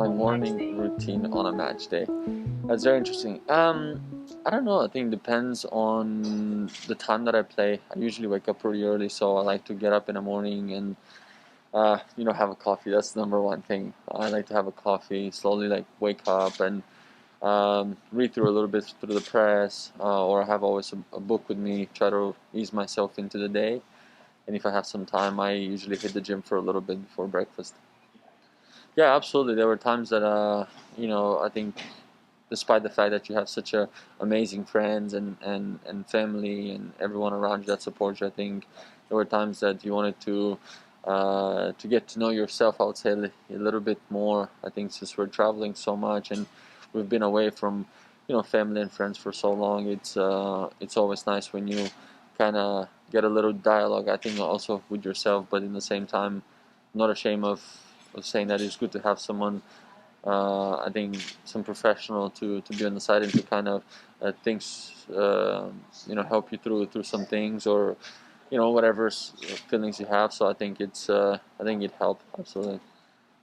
My morning routine on a match day. That's very interesting. I don't know. I think it depends on the time that I play. I usually wake up pretty early, so I like to get up in the morning and have a coffee. That's the number one thing. I like to have a coffee, slowly like wake up and read through a little bit through the press, or I have always a book with me. Try to ease myself into the day, and if I have some time, I usually hit the gym for a little bit before breakfast. Yeah, absolutely. There were times that I think despite the fact that you have such a amazing friends and family and everyone around you that supports you, I think there were times that you wanted to get to know yourself, I would say, a little bit more. I think since we're traveling so much and we've been away from family and friends for so long, it's always nice when you kind of get a little dialogue, I think, also with yourself, but in the same time not ashamed of saying that it's good to have someone, I think, some professional to be on the side and to kind of things help you through some things, or whatever feelings you have. So I think it helped absolutely.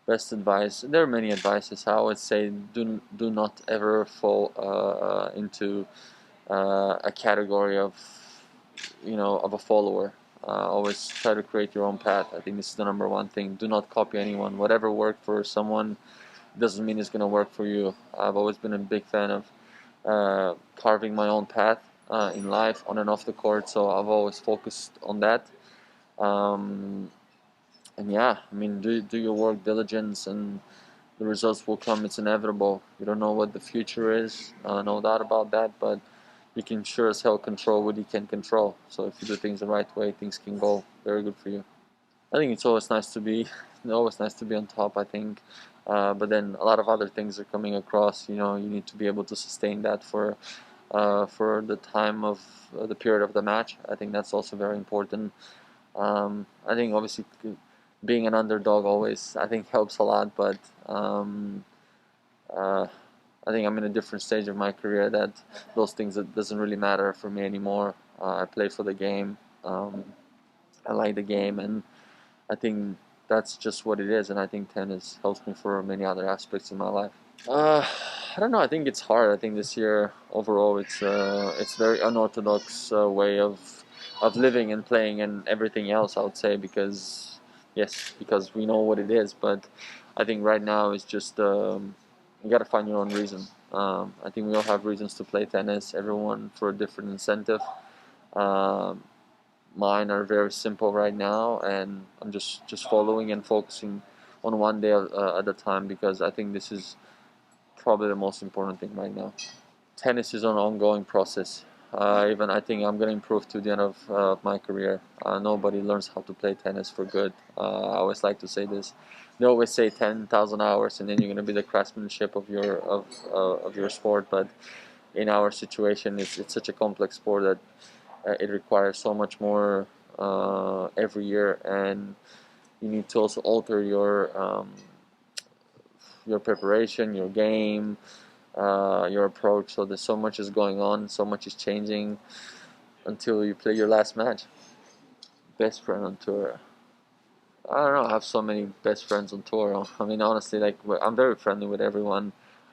Best advice, there are many advices. I would say do not ever fall into a category of a follower. Always try to create your own path. I think this is the number one thing. Do not copy anyone. Whatever worked for someone doesn't mean it's going to work for you. I've always been a big fan of carving my own path in life, on and off the court. So I've always focused on that. Um, and yeah, I mean, do your work, diligence, and the results will come. It's inevitable. You don't know what the future is, no doubt about that. But you can sure as hell control what you can control. So if you do things the right way, things can go very good for you. I think it's always nice to be, always nice to be on top. I think, but then a lot of other things are coming across. You need to be able to sustain that for the time of the period of the match. I think that's also very important. I think obviously being an underdog always, I think, helps a lot, but uh, I think I'm in a different stage of my career that those things, that doesn't really matter for me anymore. I play for the game. I like the game, and I think that's just what it is. And I think tennis helps me for many other aspects in my life. Uh, I don't know. I think it's hard. I think this year overall, it's very unorthodox way of living and playing and everything else. I would say, because yes, because we know what it is. But I think right now it's just you got to find your own reason. I think we all have reasons to play tennis. Everyone for a different incentive. Um, Mine are very simple right now, and I'm just following and focusing on one day at a time, because I think this is probably the most important thing right now. Tennis is an ongoing process. Even I think I'm going to improve to the end of my career. Nobody learns how to play tennis for good. I always like to say this. They always say 10,000 hours, and then you're going to be the craftsmanship of your sport. But in our situation, it's such a complex sport that it requires so much more every year, and you need to also alter your preparation, your game, your approach. So there's so much is going on, so much is changing until you play your last match. Best friend on tour. I don't know. I have so many best friends on tour. I mean, honestly, like I'm very friendly with everyone.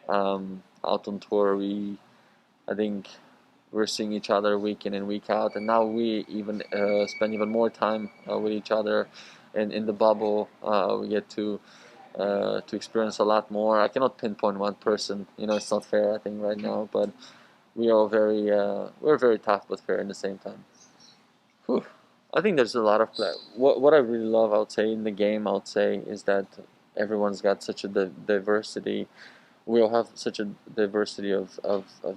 Out on tour, I think we're seeing each other week in and week out, and now we even spend even more time with each other, and in the bubble, we get to experience a lot more. I cannot pinpoint one person. It's not fair, I think, right now, but we're very tough but fair in the same time. Whew. I think there's a lot of what I really love, I would say, in the game, I would say, is that everyone's got such a diversity. We all have such a diversity of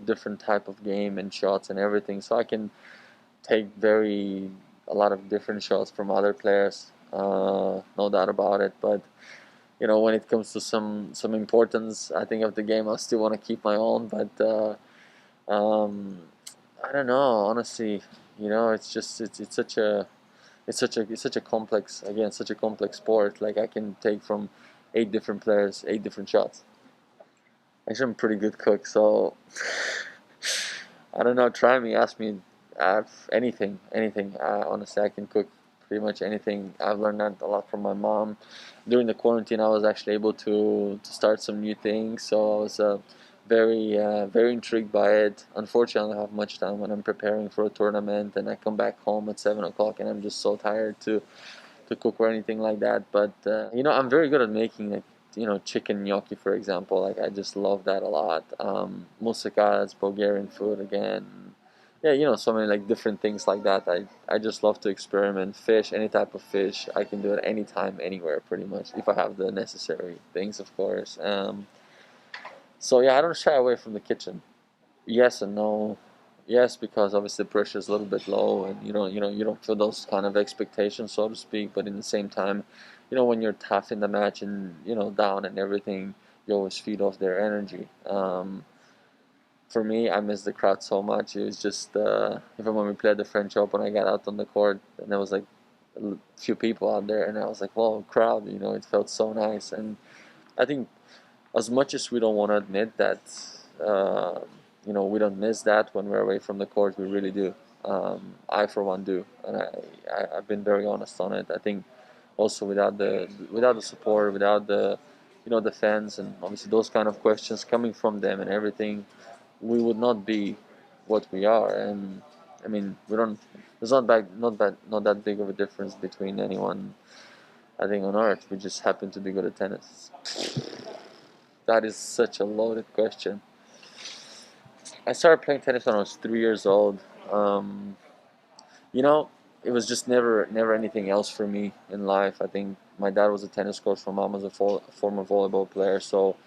different type of game and shots and everything. So I can take a lot of different shots from other players, no doubt about it. But when it comes to some importance, I think, of the game, I still want to keep my own. But um, I don't know, honestly. It's just it's such a complex, again, such a complex sport. Like, I can take from 8 different players 8 different shots. Actually, I'm a pretty good cook, so I don't know. Try me, ask me anything, anything. Honestly, I can cook pretty much anything. I've learned that a lot from my mom. During the quarantine, I was actually able to start some new things, so I was very intrigued by it. Unfortunately, I don't have much time when I'm preparing for a tournament, and I come back home at 7 o'clock, and I'm just so tired to cook or anything like that. But I'm very good at making like chicken gnocchi, for example. Like I just love that a lot. Moussaka, that's Bulgarian food again. Yeah, so many like different things like that. I just love to experiment. Fish, any type of fish, I can do it anytime, anywhere, pretty much, if I have the necessary things, of course. So yeah, I don't shy away from the kitchen. Yes and no. Yes, because obviously the pressure is a little bit low, and you don't feel those kind of expectations, so to speak. But in the same time, when you're tough in the match and down and everything, you always feed off their energy. For me, I miss the crowd so much. It was just even when we played the French Open, I got out on the court and there was like a few people out there, and I was like, "Whoa, crowd!" It felt so nice. And I think as much as we don't want to admit that, uh, we don't miss that when we're away from the court, we really do. I, for one, do, and I've been very honest on it. I think also without the support, without the fans, and obviously those kind of questions coming from them and everything, we would not be what we are. And I mean, we don't. There's not that big of a difference between anyone, I think, on earth. We just happen to be good at tennis. That is such a loaded question. I started playing tennis when I was 3 years old. Um, you know, it was just never anything else for me in life. I think my dad was a tennis coach, my mom was a former volleyball player, so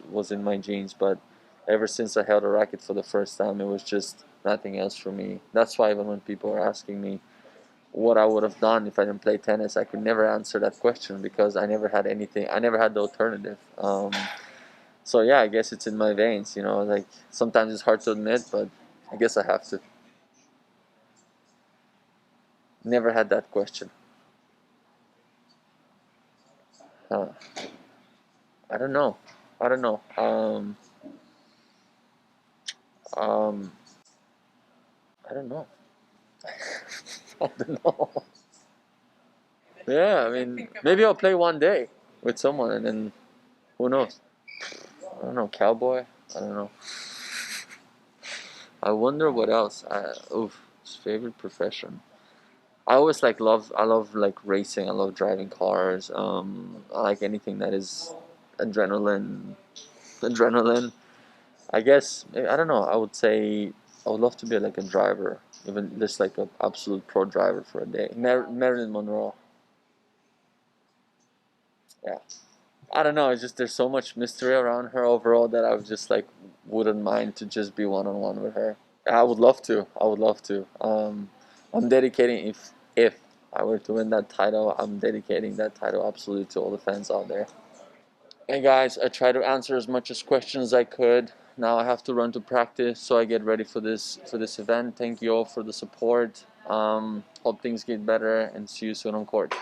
was in my genes. But ever since I held a racket for the first time, it was just nothing else for me. That's why even when people are asking me what I would have done if I didn't play tennis, I could never answer that question because I never had anything. I never had the alternative. So yeah, I guess it's in my veins. Like sometimes it's hard to admit, but I guess I have to. Never had that question. Uh, I don't know. I don't know. Um, I don't know. I don't know. Yeah, I mean, maybe I'll play one day with someone, and then who knows? I don't know. Cowboy. I don't know. I wonder what else. Favorite profession. I always like love. I love like racing. I love driving cars. I like anything that is adrenaline. Adrenaline. I guess I don't know. I would say I would love to be like a driver, even just like an absolute pro driver for a day. Marilyn Monroe. Yeah. I don't know. It's just there's so much mystery around her overall that I would just like wouldn't mind to just be one on one with her. I would love to. I would love to. I'm dedicating if I were to win that title, I'm dedicating that title absolutely to all the fans out there. Hey guys, I tried to answer as much as questions as I could. Now I have to run to practice, so I get ready for this event. Thank you all for the support. Hope things get better, and see you soon on court.